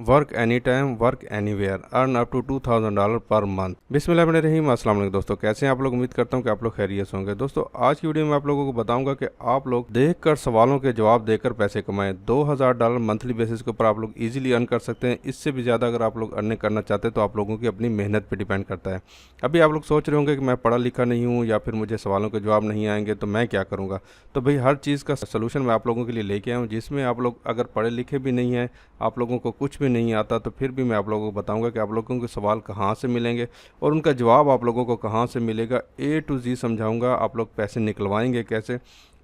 Work any time work anywhere earn up to $2000 पर month. बिस्मिल्लाहिर्रहमानिर्रहीम। अस्सलाम वालेकुम दोस्तों, कैसे हैं आप लोग। उम्मीद करता हूं कि आप लोग खैरियत से होंगे। दोस्तों आज की वीडियो में आप लोगों को बताऊंगा कि आप लोग देखकर सवालों के जवाब देकर पैसे कमाएं। $2000 मंथली बेसिस के ऊपर आप लोग इजीली अर्न कर सकते हैं। इससे भी ज़्यादा अगर आप लोग अर्निंग करना चाहते हैं तो आप लोगों की अपनी मेहनत पर डिपेंड करता है। अभी आप लोग सोच रहे होंगे कि मैं पढ़ा लिखा नहीं हूँ या फिर मुझे सवालों के जवाब नहीं आएंगे तो मैं क्या करूँगा। तो भाई हर चीज़ का सलूशन मैं आप लोगों के लिए लेके आया हूँ, जिसमें आप लोग अगर पढ़े लिखे भी नहीं हैं, आप लोगों को कुछ भी नहीं आता, तो फिर भी मैं आप लोगों को बताऊंगा कि आप लोगों के सवाल कहाँ से मिलेंगे और उनका जवाब आप लोगों को कहाँ से मिलेगा। A to Z समझाऊंगा, आप लोग पैसे निकलवाएंगे कैसे।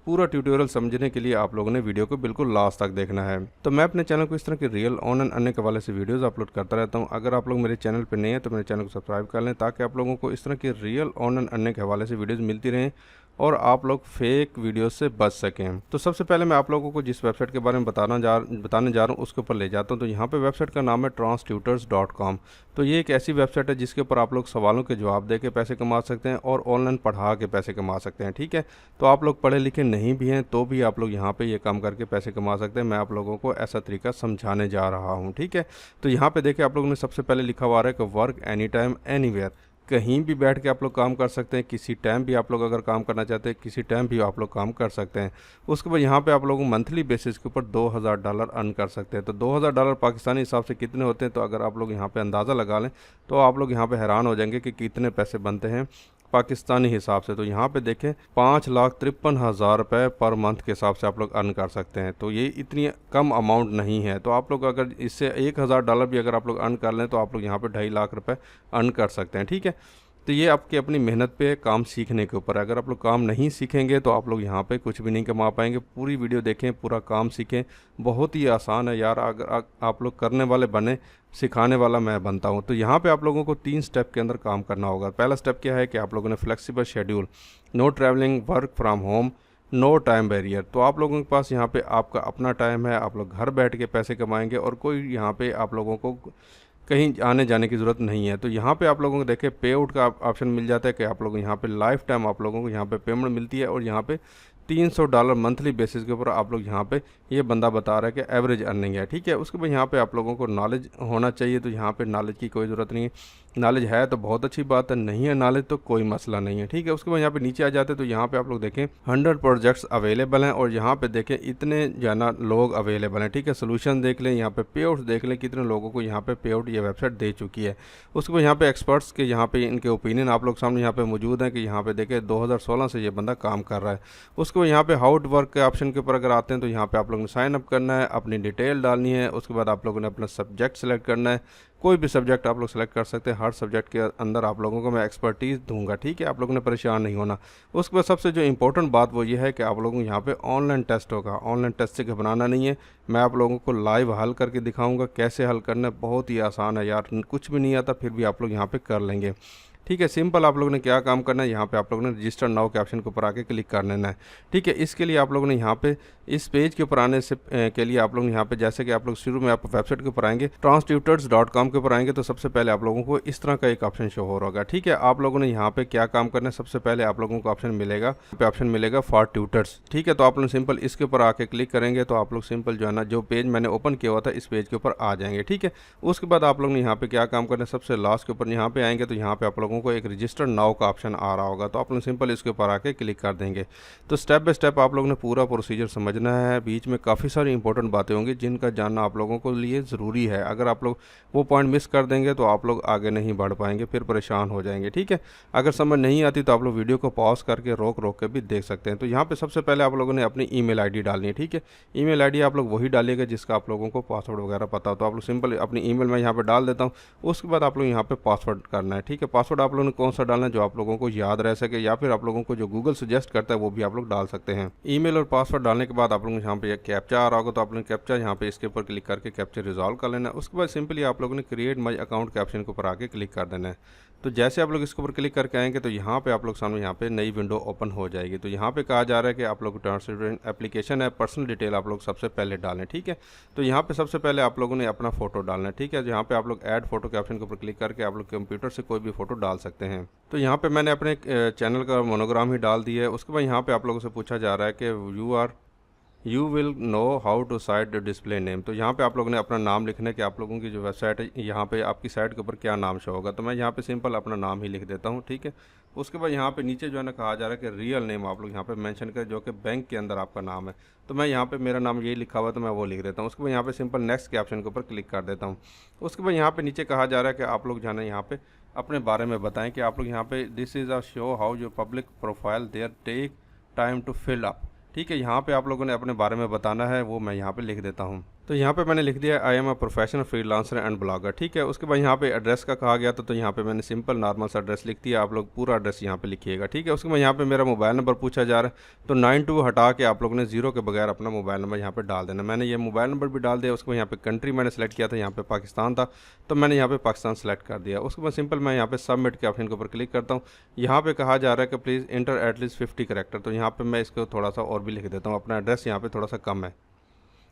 पूरा ट्यूटोरियल समझने के लिए आप लोगों ने वीडियो को बिल्कुल लास्ट तक देखना है। तो मैं अपने चैनल को इस तरह के रियल ऑन एंड अर्निंग के हवाले से वीडियोस अपलोड करता रहता हूं। अगर आप लोग मेरे चैनल पर नए हैं तो मेरे चैनल को सब्सक्राइब कर लें, ताकि आप लोगों को इस तरह के रियल ऑन एंड अर्निंग के हवाले से वीडियोस मिलती रहें और आप लोग फेक वीडियो से बच सकें। तो सबसे पहले मैं आप लोगों को जिस वेबसाइट के बारे में बताने जा रहा हूँ उसके ऊपर ले जाता हूँ। तो यहाँ पे वेबसाइट का नाम है transtutors.com। तो ये एक ऐसी वेबसाइट है जिसके ऊपर आप लोग सवालों के जवाब दे के पैसे कमा सकते हैं और ऑनलाइन पढ़ा के पैसे कमा सकते हैं। ठीक है, तो आप लोग पढ़े लिखे नहीं भी हैं तो भी आप लोग यहाँ पे ये काम करके पैसे कमा सकते हैं। मैं आप लोगों को ऐसा तरीका समझाने जा रहा हूँ। ठीक है, तो यहाँ पे देखिए आप लोगों ने सबसे पहले लिखा हुआ है कि वर्क एनी टाइम एनीवेयर। कहीं भी बैठ के आप लोग काम कर सकते हैं, किसी टाइम भी आप लोग अगर काम करना चाहते हैं किसी टाइम भी आप लोग काम कर सकते हैं। उसके बाद यहाँ पे आप लोग मंथली बेसिस के ऊपर $2000 अर्न कर सकते हैं। तो $2000 पाकिस्तानी हिसाब से कितने होते हैं, तो अगर आप लोग यहाँ पे अंदाज़ा लगा लें तो आप लोग यहाँ पे हैरान हो जाएंगे कि कितने पैसे बनते हैं पाकिस्तानी हिसाब से। तो यहाँ पे देखें 5,53,000 रुपये पर मंथ के हिसाब से आप लोग अर्न कर सकते हैं। तो ये इतनी कम अमाउंट नहीं है। तो आप लोग अगर इससे $1000 भी अगर आप लोग अर्न कर लें तो आप लोग यहाँ पे 2.5 लाख रुपए अर्न कर सकते हैं। ठीक है, तो ये आपकी अपनी मेहनत पे काम सीखने के ऊपर है। अगर आप लोग काम नहीं सीखेंगे तो आप लोग यहाँ पे कुछ भी नहीं कमा पाएंगे। पूरी वीडियो देखें, पूरा काम सीखें। बहुत ही आसान है यार, अगर आप लोग करने वाले बने, सिखाने वाला मैं बनता हूँ। तो यहाँ पे आप लोगों को 3 स्टेप के अंदर काम करना होगा। पहला स्टेप क्या है कि आप लोगों ने flexible schedule, no travelling, work from home, no time barrier. तो आप लोगों के पास यहाँ पे आपका अपना टाइम है, आप लोग घर बैठ के पैसे कमाएंगे और कोई यहाँ पे आप लोगों को कहीं आने जाने की ज़रूरत नहीं है। तो यहाँ पे आप लोगों को देखें पे आउट का ऑप्शन मिल जाता है कि आप लोग यहाँ पे लाइफ टाइम आप लोगों को यहाँ पे पेमेंट मिलती है और यहाँ पे $300 मंथली बेसिस के ऊपर आप लोग यहाँ पे ये बंदा बता रहा है कि एवरेज अर्निंग है। ठीक है, उसके बाद यहाँ पे आप लोगों को नॉलेज होना चाहिए। तो यहाँ पे नॉलेज की कोई ज़रूरत नहीं है, नॉलेज है तो बहुत अच्छी बात है, नहीं है नॉलेज तो कोई मसला नहीं है। ठीक है, उसके बाद यहाँ पे नीचे आ जाते हैं तो यहाँ पे आप लोग देखें 100 प्रोजेक्ट्स अवेलेबल हैं और यहाँ पे देखें इतने ज़्यादा लोग अवेलेबल हैं। ठीक है, सोल्यूशन देख लें, यहाँ पे पे आउट देख लें, कितने लोगों को यहाँ पे पे आउट ये वेबसाइट दे चुकी है। उसके बाद यहाँ पे एक्सपर्ट्स के यहाँ पे इनके ओपिनियन आप लोग सामने यहाँ पे मौजूद हैं कि यहाँ पे देखें 2016 से ये बंदा काम कर रहा है। उसके बाद यहाँ पे हाउ टू वर्क के ऑप्शन के ऊपर अगर आते हैं तो यहाँ पे आप लोगों ने साइन अप करना है, अपनी डिटेल डालनी है। उसके बाद आप लोगों ने अपना सब्जेक्ट सेलेक्ट करना है, कोई भी सब्जेक्ट आप लोग सेलेक्ट कर सकते हैं। हर सब्जेक्ट के अंदर आप लोगों को मैं एक्सपर्टीज़ दूंगा। ठीक है, आप लोगों ने परेशान नहीं होना। उसके बाद सबसे जो इंपॉर्टेंट बात वो ये है कि आप लोगों को यहाँ पे ऑनलाइन टेस्ट होगा। ऑनलाइन टेस्ट से घबराना नहीं है, मैं आप लोगों को लाइव हल करके दिखाऊंगा कैसे हल करना है। बहुत ही आसान है यार, कुछ भी नहीं आता फिर भी आप लोग यहाँ पे कर लेंगे। ठीक है, सिंपल आप लोगों ने क्या काम करना है, यहाँ पे आप लोगों ने रजिस्टर नाउ के ऑप्शन के ऊपर आके क्लिक कर लेना है। ठीक है, इसके लिए आप लोगों ने यहाँ पे इस पेज के ऊपर आने से के लिए आप लोग यहाँ पे जैसे कि आप लोग शुरू में आप वेबसाइट के ऊपर आएंगे transtutors.com के ऊपर आएंगे तो सबसे पहले आप लोगों को इस तरह का एक ऑप्शन शो हो रहा होगा। ठीक है, आप लोगों ने यहाँ पे क्या काम करना है, सबसे पहले आप लोगों को ऑप्शन मिलेगा फॉर ट्यूटर्स। ठीक है, तो आप लोग सिंपल इसके ऊपर आके क्लिक करेंगे तो आप लोग सिंपल जो है ना, जो पेज मैंने ओपन किया हुआ था इस पेज के ऊपर आ जाएंगे। ठीक है, उसके बाद आप लोग ने यहाँ पे क्या काम करना है, सबसे लास्ट के ऊपर यहाँ पे आएंगे तो यहाँ पे आप लोगों को एक रजिस्टर नाउ का ऑप्शन आ रहा होगा। तो आप लोग सिंपल इसके ऊपर आके क्लिक कर देंगे। तो स्टेप बाय स्टेप आप लोगों ने पूरा प्रोसीजर समझना है। बीच में काफ़ी सारी इंपॉर्टेंट बातें होंगी जिनका जानना आप लोगों को लिए ज़रूरी है। अगर आप लोग वो पॉइंट मिस कर देंगे तो आप लोग आगे नहीं बढ़ पाएंगे, फिर परेशान हो जाएंगे। ठीक है, अगर समझ नहीं आती तो आप लोग वीडियो को पॉज करके रोक रोक के भी देख सकते हैं। तो यहाँ पे सबसे पहले आप लोगों ने अपनी ईमेल आईडी डालनी है। ठीक है, ईमेल आईडी आप लोग वही डालिएगा जिसका आप लोगों को पासवर्ड वगैरह पता हो। तो आप लोग सिंपल अपनी ईमेल मैं यहाँ पे डाल देता हूँ। उसके बाद आप लोग यहाँ पे पासवर्ड करना है। ठीक है, पासवर्ड आप लोगों ने कौन सा डालना है जो आप लोगों को याद रह सके, या फिर आप लोगों को जो गूगल सजेस्ट करता है वो भी आप लोग डाल सकते हैं। ईमेल और पासवर्ड डालने के बाद आप लोगों को यहाँ पे कैप्चा आ रहा होगा तो आप लोगों ने कैप्चा यहाँ पे इसके ऊपर क्लिक करके कैप्चा रिजॉल्व कर लेना है। उसके बाद सिंपली आप लोगों ने क्रिएट माई अकाउंट के ऑप्शन के ऊपर आके क्लिक कर देना है। तो जैसे आप लोग इसके ऊपर क्लिक करके आएंगे तो यहाँ पे आप लोग सामने यहाँ पे नई विंडो ओपन हो जाएगी। तो यहाँ पे कहा जा रहा है कि आप लोग ट्रांसलेट एप्लीकेशन है, पर्सनल डिटेल आप लोग सबसे पहले डालें। ठीक है, तो यहाँ पे सबसे पहले आप लोगों ने अपना फोटो डालना है। ठीक है, यहाँ पे आप लोग ऐड फोटो के ऑप्शन के ऊपर क्लिक करके आप लोग कंप्यूटर से कोई भी फोटो डाल सकते हैं। तो यहाँ पे मैंने अपने चैनल का मोनोग्राम ही डाल दिया है। उसके बाद यहाँ पे आप लोगों से पूछा जा रहा है कि you will know how to site display name. तो यहाँ पे आप लोगों ने अपना नाम लिखना है कि आप लोगों की जो वेबसाइट है यहाँ पे आपकी साइट के ऊपर क्या नाम शो होगा। तो मैं यहाँ पे सिंपल अपना नाम ही लिख देता हूँ, ठीक है। उसके बाद यहाँ पे नीचे जो है ना कहा जा रहा है कि रियल नेम आप लोग यहाँ पे मेंशन करें जो कि बैंक के अंदर आपका नाम है। तो मैं यहाँ पे मेरा नाम यही लिखा हुआ है तो मैं वो लिख देता हूँ। उसके बाद यहाँ पे सिंपल नेक्स्ट के ऑप्शन के ऊपर क्लिक कर देता हूँ। उसके बाद यहाँ पे नीचे कहा जा रहा है कि आप लोग जो है ना यहाँ पे अपने बारे में बताएं कि आप लोग यहाँ पे this is a show how your public profile there take time to fill up. ठीक है, यहाँ पे आप लोगों ने अपने बारे में बताना है, वो मैं यहाँ पे लिख देता हूँ। तो यहाँ पे मैंने लिख दिया I am a professional freelancer and blogger. ठीक है, उसके बाद यहाँ पे एड्रेस का कहा गया था तो यहाँ पे मैंने सिंपल नॉर्मल सा एड्रेस लिख दिया। आप लोग पूरा एड्रेस यहाँ पे लिखिएगा। ठीक है, उसके बाद यहाँ पे मेरा मोबाइल नंबर पूछा जा रहा है तो 92 हटा के आप लोगों ने 0 के बगैर अपना मोबाइल नंबर यहाँ पे डाल देना। मैंने ये मोबाइल नंबर भी डाल दिया। उसके बाद यहाँ पे कंट्री मैंने सेलेक्ट किया था, यहाँ पे पाकिस्तान था तो मैंने यहाँ पे पाकिस्तान सेलेक्ट कर दिया। उसके बाद सिंपल मैं यहाँ पे सबमिट के ऑप्शन के ऊपर क्लिक करता हूँ। यहाँ पे कहा जा रहा है कि प्लीज़ इंटर एटलीस्ट 50 करेक्टर। तो यहाँ पे मैं इसको थोड़ा सा और भी लिख देता हूँ, अपना एड्रेस यहाँ पे थोड़ा सा कम है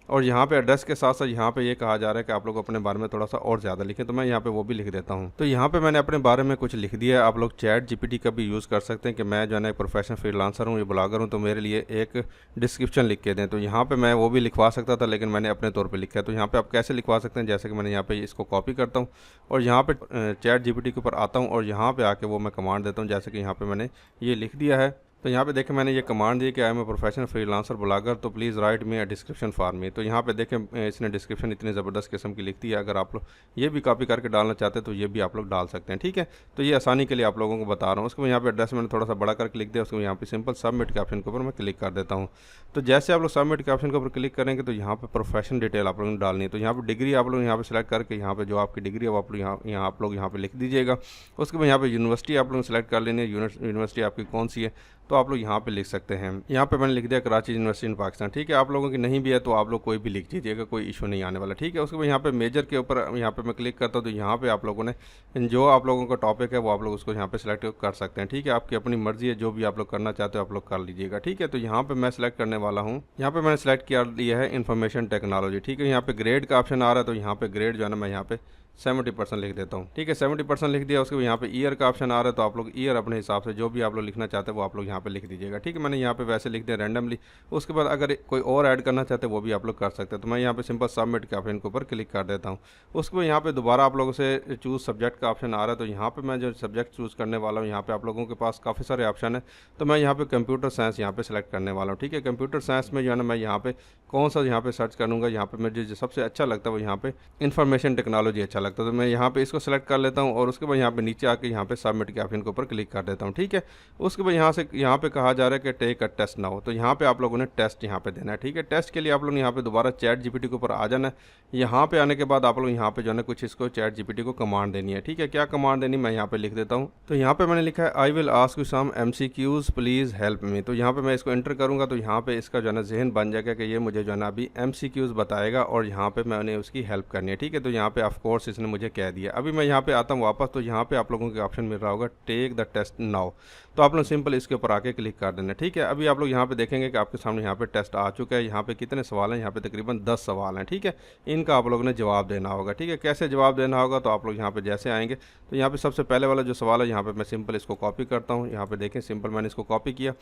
और यहाँ पे एड्रेस के साथ साथ यहाँ पे ये कहा जा रहा है कि आप लोग अपने बारे में थोड़ा सा और ज़्यादा लिखें, तो मैं यहाँ पे वो भी लिख देता हूँ। तो यहाँ पे मैंने अपने बारे में कुछ लिख दिया है। आप लोग चैट जीपीटी का भी यूज़ कर सकते हैं कि मैं जो है ना एक प्रोफेशनल फ्रीलांसर हूँ, ये ब्लॉगर हूँ, तो मेरे लिए एक डिस्क्रिप्शन लिख के दें। तो यहाँ पर मैं वो भी लिखवा सकता था लेकिन मैंने अपने तौर पर लिखा है। तो यहाँ पर आप कैसे लिखवा सकते हैं, जैसे कि मैंने यहाँ पर इसको कॉपी करता हूँ और यहाँ पर चैट जीपीटी के ऊपर आता हूँ और यहाँ पर आके वो मैं कमांड देता हूँ, जैसे कि यहाँ पर मैंने ये लिख दिया है। तो यहाँ पे देखें मैंने ये कमांड दी कि I am a professional freelancer blogger तो please write me a description for me. तो यहाँ पे देखें इसने डिस्क्रिप्शन इतनी ज़बरदस्त किस्म की लिखती है। अगर आप लोग ये भी कॉपी करके डालना चाहते हैं तो ये भी आप लोग डाल सकते हैं। ठीक है, तो ये आसानी के लिए आप लोगों को बता रहा हूँ। उसके बाद यहाँ पे एड्रेस मैंने थोड़ा सा बड़ा करके लिख दिया। उसको यहाँ पे सिंपल सबमिट के ऑप्शन के ऊपर मैं क्लिक कर देता हूँ। तो जैसे आप लोग सबमिट के ऑप्शन के ऊपर क्लिक करेंगे तो यहाँ पे प्रोफेशनल डिटेल आप लोगों ने डालनी है। तो यहाँ पे डिग्री आप लोग यहाँ पे सेलेक्ट करके यहाँ पे जो आपकी डिग्री है वो आप लोग आप लोग यहाँ पे लिख दीजिएगा। उसके बाद यहाँ पे यूनिवर्सिटी आप लोग सेलेक्ट कर लेनी है, यूनिवर्सिटी आपकी कौन सी है तो आप लोग यहाँ पे लिख सकते हैं। यहाँ पे मैंने लिख दिया कराची यूनिवर्सिटी इन पाकिस्तान। ठीक है, आप लोगों की नहीं भी है तो आप लोग कोई भी लिख दीजिएगा, कोई इशू नहीं आने वाला। ठीक है, उसके बाद यहाँ पे मेजर के ऊपर यहाँ पे मैं क्लिक करता हूँ तो यहाँ पे आप लोगों ने जो आप लोगों का टॉपिक है वो आप लोग उसको यहाँ पे सेलेक्ट कर सकते हैं। ठीक है, आपकी अपनी मर्जी है, जो भी आप लोग करना चाहते हो आप लोग कर लीजिएगा। ठीक है, तो यहाँ पे मैं सेलेक्ट करने वाला हूँ, यहाँ पे मैंने सेलेक्ट किया लिया है इन्फॉर्मेशन टेक्नोलॉजी। ठीक है, यहाँ पे ग्रेड का ऑप्शन आ रहा है तो यहाँ पे ग्रेड जो है ना मैं यहाँ पे 70% लिख देता हूँ। ठीक है, 70% लिख दिया। उसके बाद यहाँ पे ईयर का ऑप्शन आ रहा है तो आप लोग ईयर अपने हिसाब से जो भी आप लोग लिखना चाहते हैं वो आप लोग यहाँ पे लिख दीजिएगा। ठीक है, मैंने यहाँ पे वैसे लिख दिया रैंडमली। उसके बाद अगर कोई और ऐड करना चाहते हैं वो भी आप लोग कर सकते हैं। तो मैं यहाँ पे सिंपल सबमिट के ऑप्शन के ऊपर क्लिक कर देता हूँ। उसके बाद यहाँ पे दोबारा आप लोगों से चूज़ सब्जेक्ट का ऑप्शन आ रहा है तो यहाँ पर मैं जो सब्जेक्ट चूज़ करने वाला हूँ यहाँ पर आप लोगों के पास काफ़ी सारे ऑप्शन है। तो मैं यहाँ पे कंप्यूटर साइंस यहाँ पे सेलेक्ट करने वाला हूँ। ठीक है, कंप्यूटर साइंस में जो है ना मैं यहाँ पे कौन सा यहाँ पे सर्च करूँगा, यहाँ पे मुझे जो सबसे अच्छा लगता है वो यहाँ पे इंफॉर्मेशन टेक्नोलॉजी अच्छा लगता है तो मैं यहाँ पे इसको सेलेक्ट कर लेता हूँ और उसके बाद यहाँ पे नीचे आके यहाँ पे सबमिट के ऑप्शन के ऊपर क्लिक कर देता हूँ। ठीक है, उसके बाद यहाँ पे कहा जा रहा है कि टेक अ टेस्ट नाउ। तो यहाँ पे आप लोगों ने टेस्ट यहाँ पे देना है। ठीक है, टेस्ट के लिए आप लोग यहाँ पे दोबारा चैट जीपीटी के ऊपर आ जाना है। यहाँ पे आने के बाद आप लोग यहाँ पे जो है कुछ इसको चैट जीपीटी को कमांड देनी है। ठीक है, क्या कमांड देनी मैं यहाँ पे लिख देता हूँ। तो यहाँ पे मैंने लिखा है I will ask you some MCQs please help me. तो यहाँ पे मैं इसको एंटर करूँगा तो यहाँ पे इसका जो है ना जहन बन जाएगा कि ये मुझे जो है ना अभी MCQs बताएगा और यहाँ पे मैंने उसकी हेल्प करनी है। ठीक है, तो यहाँ पे ऑफ कोर्स इसने मुझे कह दिया। अभी मैं यहाँ पे आता हूँ वापस तो यहाँ पे आप लोगों के ऑप्शन मिल रहा होगा टेक द टेस्ट नाउ। तो आप लोग सिंपल इसके ऊपर आके क्लिक कर देना। ठीक है, अभी आप लोग यहाँ पे देखेंगे कि आपके सामने यहाँ पे टेस्ट आ चुका है। यहाँ पे कितने सवाल हैं, यहाँ पे तकरीबन 10 सवाल हैं। ठीक है, इनका आप लोगों ने जवाब देना होगा। ठीक है, कैसे जवाब देना होगा तो आप लोग यहाँ पे जैसे आएंगे तो यहाँ पे सबसे पहले वाला जो सवाल है यहाँ पे मैं सिंपल इसको कॉपी करता हूँ। यहाँ पे देखें सिंपल मैंने इसको कॉपी किया।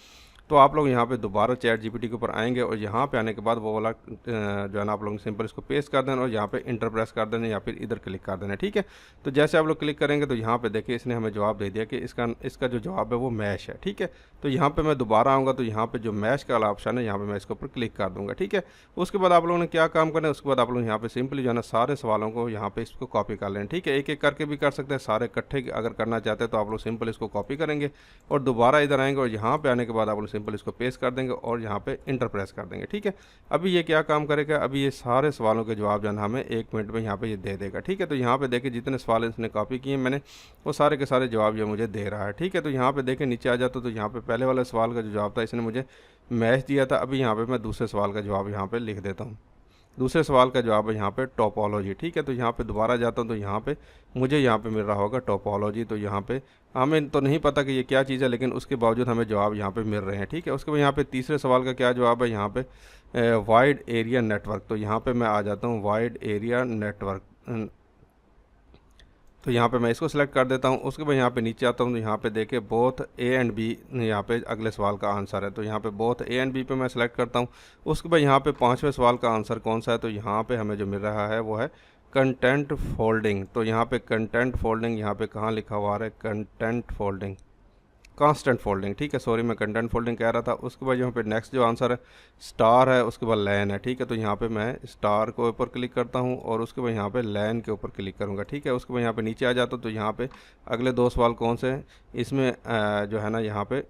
तो आप लोग यहाँ पे दोबारा चैट जीपीटी के ऊपर आएंगे और यहाँ पे आने के बाद वो वाला जो है ना आप लोग सिंपल इसको पेस्ट कर देना और यहाँ पे इंटर प्रेस कर देना या फिर इधर क्लिक कर देना। ठीक है, तो जैसे आप लोग क्लिक करेंगे तो यहाँ पे देखिए इसने हमें जवाब दे दिया कि इसका जो जवाब है वो मैश है। ठीक है, तो यहाँ पे मैं दोबारा आऊँगा तो यहाँ पे जो मैश का वाला ऑप्शन है यहाँ पे मैं इसके ऊपर क्लिक कर दूँगा। ठीक है, उसके बाद आप लोगों ने क्या काम करना है, उसके बाद आप लोग यहाँ पे सिंपली जो है ना सारे सवालों को यहाँ पे इसको कॉपी कर लें। ठीक है, एक एक करके भी कर सकते हैं, सारे इकट्ठे अगर करना चाहते हैं तो आप लोग सिंपल इसको कॉपी करेंगे और दोबारा इधर आएंगे और यहाँ पे आने के बाद आप लोग सिंपल इसको पेस्ट कर देंगे और यहाँ पे इंटर प्रेस कर देंगे। ठीक है, अभी ये क्या काम करेगा, अभी ये सारे सवालों के जवाब जो है हमें 1 मिनट में यहाँ पे ये दे देगा। ठीक है, तो यहाँ पे देखिए जितने सवाल इसने कॉपी किए मैंने वो सारे के सारे जवाब ये मुझे दे रहा है। ठीक है, तो यहाँ पे देखें नीचे आ जाता तो यहाँ पे पहले वाले सवाल का जो जवाब था इसने मुझे मैच दिया था। अभी यहाँ पे मैं दूसरे सवाल का जवाब यहाँ पे लिख देता हूँ। दूसरे सवाल का जवाब है यहाँ पे टोपोलॉजी। ठीक है, तो यहाँ पे दोबारा जाता हूँ तो यहाँ पे मुझे यहाँ पे मिल रहा होगा टोपोलॉजी। तो यहाँ पे हमें तो नहीं पता कि ये क्या चीज़ है लेकिन उसके बावजूद हमें जवाब यहाँ पे मिल रहे हैं। ठीक है, उसके बाद यहाँ पे तीसरे सवाल का क्या जवाब है, यहाँ पे वाइड एरिया नेटवर्क। तो यहाँ पे मैं आ जाता हूँ वाइड एरिया नेटवर्क। तो यहाँ पे मैं इसको सिलेक्ट कर देता हूँ। उसके बाद यहाँ पे नीचे आता हूँ तो यहाँ पे देखिए बोथ ए एंड बी यहाँ पे अगले सवाल का आंसर है। तो यहाँ पे बोथ ए एंड बी पे मैं सिलेक्ट करता हूँ। उसके बाद यहाँ पे 5वें सवाल का आंसर कौन सा है, तो यहाँ पे हमें जो मिल रहा है वो है कंटेंट फोल्डिंग। तो यहाँ पे कंटेंट फोल्डिंग यहाँ पे कहाँ लिखा हुआ है, कंटेंट फोल्डिंग, कांस्टेंट फोल्डिंग, ठीक है, सॉरी मैं कंटेंट फोल्डिंग कह रहा था। उसके बाद यहाँ पे नेक्स्ट जो आंसर है स्टार है, उसके बाद लैन है, ठीक है। तो यहाँ पे मैं स्टार के ऊपर क्लिक करता हूँ और उसके बाद यहाँ पे लैन के ऊपर क्लिक करूँगा, ठीक है। उसके बाद यहाँ पे नीचे आ जाता हूँ तो यहाँ पे अगले 2 सवाल कौन से हैं, इसमें जो है ना यहाँ पे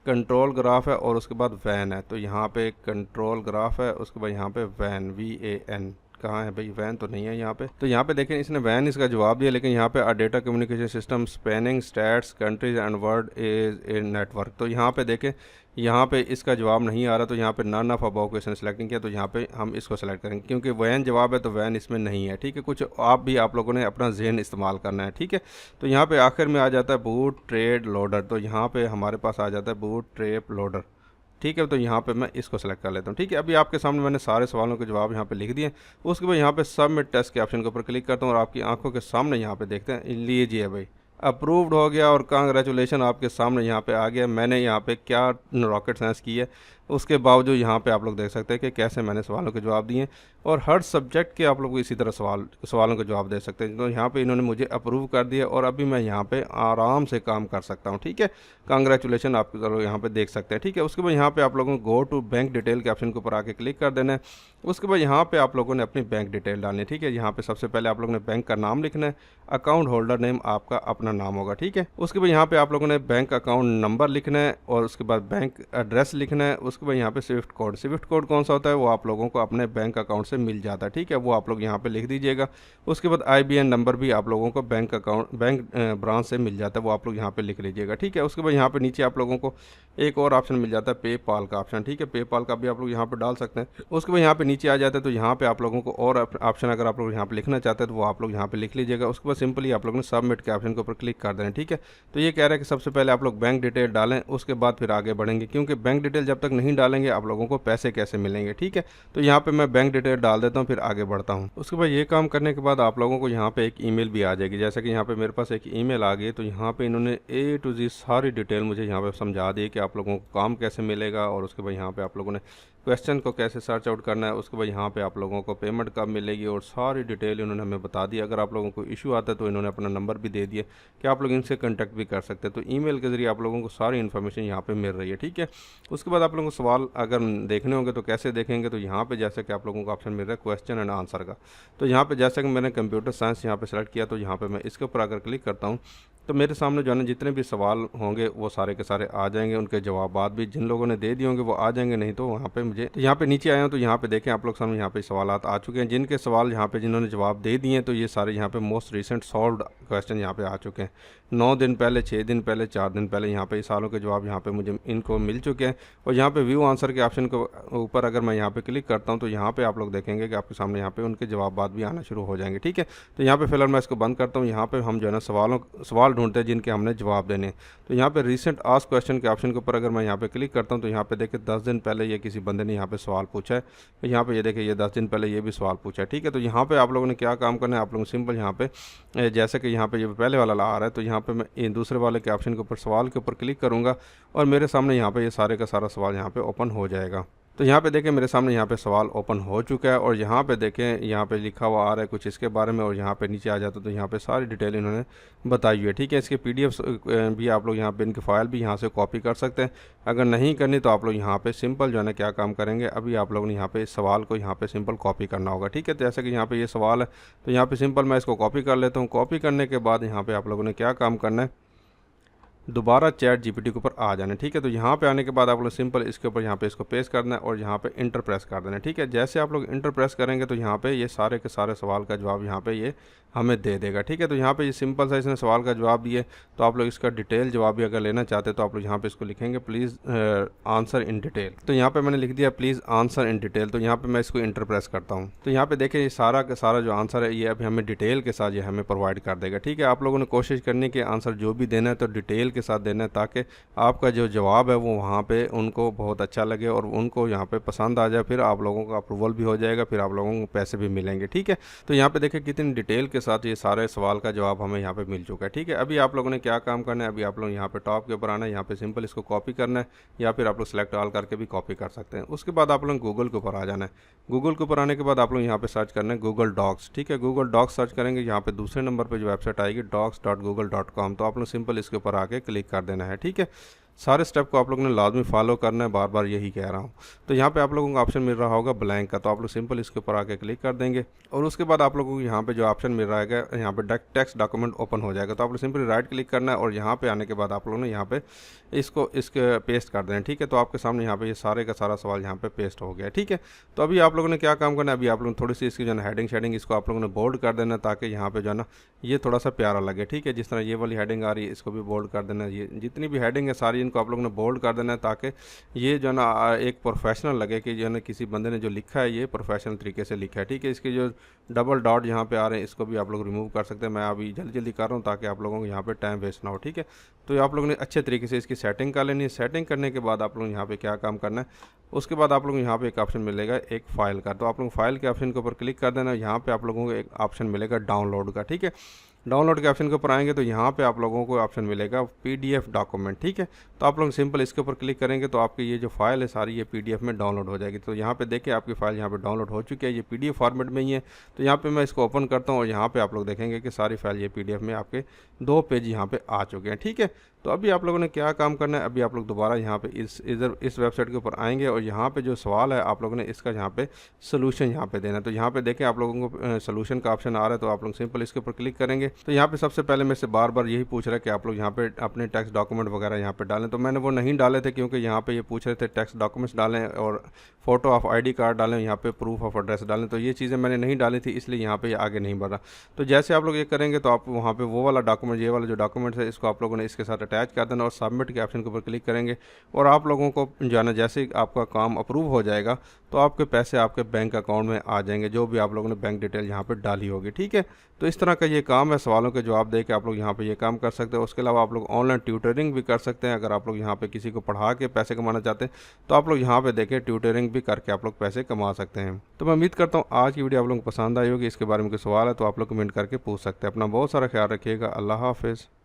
कंट्रोल ग्राफ है और उसके बाद वैन है। तो यहाँ पे कंट्रोल ग्राफ है, उसके बाद यहाँ पे वैन, VAN, कहाँ है भाई, वैन तो नहीं है यहाँ पे। तो यहाँ पे देखें इसने वैन इसका जवाब दिया, लेकिन यहाँ पे a data communication system spanning states countries and world is a network. तो यहाँ पे देखें यहाँ पे इसका जवाब नहीं आ रहा, तो यहाँ पे none of above question selecting किया, तो यहाँ पे हम इसको सेलेक्ट करेंगे क्योंकि वैन जवाब है तो वैन इसमें नहीं है, ठीक है। कुछ आप लोगों ने अपना जहन इस्तेमाल करना है, ठीक है। तो यहाँ पे आखिर में आ जाता है बूट ट्रेप लोडर। तो यहाँ पे हमारे पास आ जाता है बूट ट्रेप लोडर, ठीक है। तो यहाँ पे मैं इसको सेलेक्ट कर लेता हूँ, ठीक है। अभी आपके सामने मैंने सारे सवालों के जवाब यहाँ पे लिख दिए। उसके बाद यहाँ पे सबमिट टेस्ट के ऑप्शन के ऊपर क्लिक करता हूँ और आपकी आंखों के सामने यहाँ पे देखते हैं, लीजिए भाई अप्रूव्ड हो गया और कांग्रेचुलेशन आपके सामने यहाँ पे आ गया। मैंने यहाँ पे क्या रॉकेट साइंस की है, उसके बावजूद यहाँ पे आप लोग देख सकते हैं कि कैसे मैंने सवालों के जवाब दिए और हर सब्जेक्ट के आप लोग इसी तरह सवालों के जवाब दे सकते हैं। तो यहाँ पे इन्होंने मुझे अप्रूव कर दिया और अभी मैं यहाँ पे आराम से काम कर सकता हूँ, ठीक है। कांग्रेचुलेशन आप लोग यहाँ पे देख सकते हैं, ठीक है। उसके बाद यहाँ पे आप लोगों को गो टू बैंक डिटेल के ऑप्शन के ऊपर आके क्लिक कर देना है। उसके बाद यहाँ पे आप लोगों ने अपनी बैंक डिटेल डालनी है, ठीक है। यहाँ पे सबसे पहले आप लोगों ने बैंक का नाम लिखना है, अकाउंट होल्डर नेम आपका अपना नाम होगा, ठीक है। उसके बाद यहाँ पे आप लोगों ने बैंक अकाउंट नंबर लिखना है और उसके बाद बैंक एड्रेस लिखना है। उसके बाद यहाँ पे स्विफ्ट कोड कौन सा होता है वो आप लोगों को अपने बैंक अकाउंट से मिल जाता है, ठीक है, वो आप लोग यहाँ पे लिख दीजिएगा। उसके बाद IBN नंबर भी आप लोगों को बैंक ब्रांच से मिल जाता है, वो आप लोग यहाँ पे लिख लीजिएगा, ठीक है। उसके बाद यहाँ पे नीचे आप लोगों को एक और ऑप्शन मिल जाता है पेपाल का ऑप्शन, ठीक है, पेपाल का भी आप लोग यहाँ पे डाल सकते हैं। उसके बाद यहाँ पे नीचे आ जाता है तो यहाँ पे आप लोगों को और ऑप्शन अगर आप लोग यहाँ पे लिखना चाहते हैं तो वो आप लोग यहाँ पे लिख लीजिएगा। उसके बाद सिंपली आप लोगों ने सबमिट के ऑप्शन के ऊपर क्लिक कर देना, ठीक है। तो ये कह रहा है कि सबसे पहले आप लोग बैंक डिटेल डालें, उसके बाद फिर आगे बढ़ेंगे, क्योंकि बैंक डिटेल जब तक नहीं डालेंगे आप लोगों को पैसे कैसे मिलेंगे, ठीक है। तो यहाँ पे मैं बैंक डिटेल डाल देता हूँ, फिर आगे बढ़ता हूँ। उसके बाद ये काम करने के बाद आप लोगों को यहाँ पे एक ईमेल भी आ जाएगी। जैसे कि यहाँ पे मेरे पास एक ईमेल आ गई, तो यहाँ पे इन्होंने A to Z सारी डिटेल मुझे यहाँ पे समझा दी कि आप लोगों को काम कैसे मिलेगा और उसके बाद यहाँ पे आप लोगों ने क्वेश्चन को कैसे सर्च आउट करना है। उसके बाद यहाँ पे आप लोगों को पेमेंट कब मिलेगी और सारी डिटेल इन्होंने हमें बता दी। अगर आप लोगों को इशू आता है तो इन्होंने अपना नंबर भी दे दिया कि आप लोग इनसे कांटेक्ट भी कर सकते हैं। तो ईमेल के ज़रिए आप लोगों को सारी इन्फॉर्मेशन यहाँ पे मिल रही है, ठीक है। उसके बाद आप लोगों को सवाल अगर देखने होंगे तो कैसे देखेंगे, तो यहाँ पे जैसे कि आप लोगों को ऑप्शन मिल रहा है क्वेश्चन एंड आंसर का। तो यहाँ पे जैसे कि मैंने कंप्यूटर साइंस यहाँ पे सेलेक्ट किया, तो यहाँ पे मैं इसके ऊपर अगर क्लिक करता हूँ तो मेरे सामने जो है ना जितने भी सवाल होंगे वो सारे के सारे आ जाएंगे। उनके जवाब भी जिन लोगों ने दे दिए होंगे वो आ जाएंगे, नहीं तो वहाँ पे मुझे तो यहाँ पे नीचे आया हूँ तो यहाँ पे देखें आप लोग सामने यहाँ पे सवाल आ चुके हैं। जिनके सवाल यहाँ पे जिन्होंने जवाब दे दिए तो ये सारे यहाँ पे मोस्ट रिसेंट सॉल्व्ड क्वेश्चन यहाँ पे आ चुके हैं। 9 दिन पहले, 6 दिन पहले, 4 दिन पहले यहाँ पे सालों के जवाब यहाँ पे मुझे इनको मिल चुके हैं। और यहाँ पे व्यू आंसर के ऑप्शन के ऊपर अगर मैं यहाँ पे क्लिक करता हूँ तो यहाँ पे आप लोग देखेंगे कि आपके सामने यहाँ पे उनके जवाब भी आना शुरू हो जाएंगे, ठीक है। तो यहाँ पे फिलहाल मैं इसको बंद करता हूँ। यहाँ पे हम जो है ना सवाल ढूंढते हैं जिनके हमने जवाब देने। तो यहाँ पे रिसेंट आस्क क्वेश्चन के ऑप्शन के ऊपर अगर मैं यहाँ पे क्लिक करता हूँ तो यहाँ पे देखिए 10 दिन पहले ये किसी बंदे ने यहाँ पे सवाल पूछा है। तो यहाँ पे ये देखिए ये 10 दिन पहले ये भी सवाल पूछा है, ठीक है। तो यहाँ पे आप लोगों ने क्या काम करना है, आप लोगों सिंपल यहाँ पे जैसे कि यहाँ पे ये पहले वाला आ रहा है तो यहाँ पे मैं दूसरे वाले के ऑप्शन के ऊपर सवाल के ऊपर क्लिक करूँगा और मेरे सामने यहाँ पे ये सारे का सारा सवाल यहाँ पे ओपन हो जाएगा। तो यहाँ पे देखें मेरे सामने यहाँ पे सवाल ओपन हो चुका है और यहाँ पे देखें यहाँ पे लिखा हुआ आ रहा है कुछ इसके बारे में और यहाँ पे नीचे आ जाता तो यहाँ पे सारी डिटेल इन्होंने बताई हुई है, ठीक है। इसके PDF भी आप लोग यहाँ पे इनकी फ़ाइल भी यहाँ से कॉपी कर सकते हैं। अगर नहीं करनी तो आप लोग यहाँ पे सिंपल जो है ना क्या काम करेंगे, अभी आप लोग ने यहाँ पे इस सवाल को यहाँ पे सिंपल कॉपी करना होगा, ठीक है। तो जैसे कि यहाँ पे ये सवाल है तो यहाँ पे सिंपल मैं इसको कॉपी कर लेता हूँ। कॉपी करने के बाद यहाँ पे आप लोगों ने क्या काम करना है, दोबारा चैट GPT के ऊपर आ जाना, ठीक है। तो यहाँ पे आने के बाद आप लोग सिंपल इसके ऊपर यहाँ पे इसको पेस्ट करना है और यहाँ पे इंटर प्रेस कर देना है, ठीक है। जैसे आप लोग इंटर प्रेस करेंगे तो यहाँ पे ये सारे के सारे सवाल का जवाब यहाँ पे ये हमें दे देगा, ठीक है। तो यहाँ पे ये सिंपल सा इसने सवाल का जवाब दिए। तो आप लोग इसका डिटेल जवाब भी अगर लेना चाहते हैं तो आप लोग यहाँ पे इसको लिखेंगे प्लीज़ आंसर इन डिटेल। तो यहाँ पे मैंने लिख दिया प्लीज़ आंसर इन डिटेल। तो यहाँ पे मैं इसको इंटर प्रेस करता हूँ तो यहाँ पे देखें ये सारा का सारा जो आंसर है ये अभी हमें डिटेल के साथ ये हमें प्रोवाइड कर देगा, ठीक है। आप लोगों ने कोशिश करनी कि आंसर जो भी देना है तो डिटेल के साथ देना है, ताकि आपका जो जवाब है वो वहाँ पे उनको बहुत अच्छा लगे और उनको यहाँ पे पसंद आ जाए, फिर आप लोगों का अप्रूवल भी हो जाएगा, फिर आप लोगों को पैसे भी मिलेंगे। ठीक है, तो यहाँ पे देखिए कितनी डिटेल के साथ ये सारे सवाल का जवाब हमें यहाँ पे मिल चुका है। ठीक है, अभी आप लोगों ने क्या काम करना है, अभी आप लोग यहाँ पे टॉप के ऊपर आना है, यहाँ पे सिंपल इसको कॉपी करना है, या फिर आप लोग सेलेक्ट ऑल करके भी कॉपी कर सकते हैं। उसके बाद आप लोग गूगल के ऊपर आ जाना है। गूगल के ऊपर आने के बाद आप लोग यहाँ पे सर्च करना है गूगल डॉक्स। ठीक है, गूगल डॉक्स सर्च करेंगे, यहाँ पे दूसरे नंबर पे जो वेबसाइट आएगी docs.google.com, तो आप लोग सिंपल इसके ऊपर आके क्लिक कर देना है। ठीक है, सारे स्टेप को आप लोगों ने लाजमी फॉलो करना है, बार बार यही कह रहा हूँ। तो यहाँ पे आप लोगों को ऑप्शन मिल रहा होगा ब्लैंक का, तो आप लोग सिंपल इसके ऊपर आके क्लिक कर देंगे और उसके बाद आप लोगों को यहाँ पे जो ऑप्शन मिल रहा है यहाँ पे टेक्स्ट डॉक्यूमेंट ओपन हो जाएगा। तो आप लोग सिंपली राइट क्लिक करना है और यहाँ पे आने के बाद आप लोगों ने यहाँ पे इसके पेस्ट कर देना है। ठीक है, तो आपके सामने यहाँ पे ये सारे का सारा सवाल यहाँ पे पेस्ट हो गया। ठीक है, तो अभी आप लोगों ने क्या काम करना है, अभी आप लोगों ने थोड़ी सी इसकी जो है हेडिंग शेडिंग इसको आप लोगों ने बोल्ड कर देना, ताकि यहाँ पे जो है ना ये थोड़ा सा प्यारा लगे। ठीक है, जिस तरह ये वाली हेडिंग आ रही है इसको भी बोल्ड कर देना, ये जितनी भी हेडिंग है सारी इनको आप लोगों ने बोल्ड कर देना है, ताकि ये जो है ना एक प्रोफेशनल लगे कि जो है ना किसी बंदे ने जो लिखा है ये प्रोफेशनल तरीके से लिखा है। ठीक है, इसके जो डबल डॉट यहाँ पे आ रहे हैं इसको भी आप लोग रिमूव कर सकते हैं। मैं अभी जल्दी जल्दी कर रहा हूँ ताकि आप लोगों को यहाँ पे टाइम वेस्ट ना हो। ठीक है, तो आप लोगों ने अच्छे तरीके से इसकी सेटिंग कर लेनी है। सेटिंग करने के बाद आप लोग यहाँ पे क्या काम करना है, उसके बाद आप लोग यहाँ पे एक ऑप्शन मिलेगा एक फ़ाइल का, तो आप लोग फाइल के ऑप्शन के ऊपर क्लिक कर देना। यहाँ पे आप लोगों को एक ऑप्शन मिलेगा डाउनलोड का। ठीक है, डाउनलोड के ऑप्शन के ऊपर आएंगे तो यहाँ पे आप लोगों को ऑप्शन मिलेगा पीडीएफ डॉक्यूमेंट। ठीक है, तो आप लोग सिंपल इसके ऊपर क्लिक करेंगे तो आपकी ये जो फाइल है सारी ये पीडीएफ में डाउनलोड हो जाएगी। तो यहाँ पे देखिए आपकी फाइल यहाँ पे डाउनलोड हो चुकी है, ये पीडीएफ फॉर्मेट में ही है। तो यहाँ पे मैं इसको ओपन करता हूँ और यहाँ पे आप लोग देखेंगे कि सारी फाइल ये पीडीएफ में आपके 2 पेज यहाँ पे आ चुके हैं। ठीक है, तो अभी आप लोगों ने क्या काम करना है, अभी आप लोग दोबारा यहाँ पे इस वेबसाइट के ऊपर आएंगे और यहाँ पे जो सवाल है आप लोगों ने इसका यहाँ पे सोल्यूशन यहाँ पे देना है। तो यहाँ पे देखें आप लोगों को सोल्यूशन का ऑप्शन आ रहा है, तो आप लोग सिंपल इसके ऊपर क्लिक करेंगे। तो यहाँ पे सबसे पहले मेरे से बार बार यही पूछ रहा है कि आप लोग यहाँ पे अपने टैक्स डॉक्यूमेंट वगैरह यहाँ पे डालें, तो मैंने वो नहीं डाले थे क्योंकि यहाँ पे ये पूछ रहे थे टैक्स डॉक्यूमेंट्स डालें और फोटो ऑफ आईडी कार्ड डालें, यहाँ पे प्रूफ ऑफ एड्रेस डालें, तो ये चीज़ें मैंने नहीं डाली थी, इसलिए यहाँ पे ये आगे नहीं बढ़ा। तो जैसे आप लोग ये करेंगे तो आप वहाँ पे वो वाला डॉक्यूमेंट, ये वाला जो डॉक्यूमेंट है इसको आप लोगों ने इसके साथ अटैच कर देना और सबमिट के ऑप्शन के ऊपर क्लिक करेंगे और आप लोगों को जो है ना जैसे ही आपका काम अप्रूव हो जाएगा तो आपके पैसे आपके बैंक अकाउंट में आ जाएंगे, जो भी आप लोगों ने बैंक डिटेल यहाँ पे डाली होगी। ठीक है, तो इस तरह का ये काम है, सवालों के जवाब दे के आप लोग यहाँ पे ये काम कर सकते हैं। उसके अलावा आप लोग ऑनलाइन ट्यूटरिंग भी कर सकते हैं। अगर आप लोग यहाँ पे किसी को पढ़ा के पैसे कमाना चाहते हैं तो आप लोग यहाँ पे देखें ट्यूटरिंग भी करके आप लोग पैसे कमा सकते हैं। तो मैं उम्मीद करता हूँ आज की वीडियो आप लोगों को पसंद आई होगी। इसके बारे में कोई सवाल है तो आप लोग कमेंट करके पूछ सकते हैं। अपना बहुत सारा ख्याल रखिएगा। अल्लाह हाफिज़।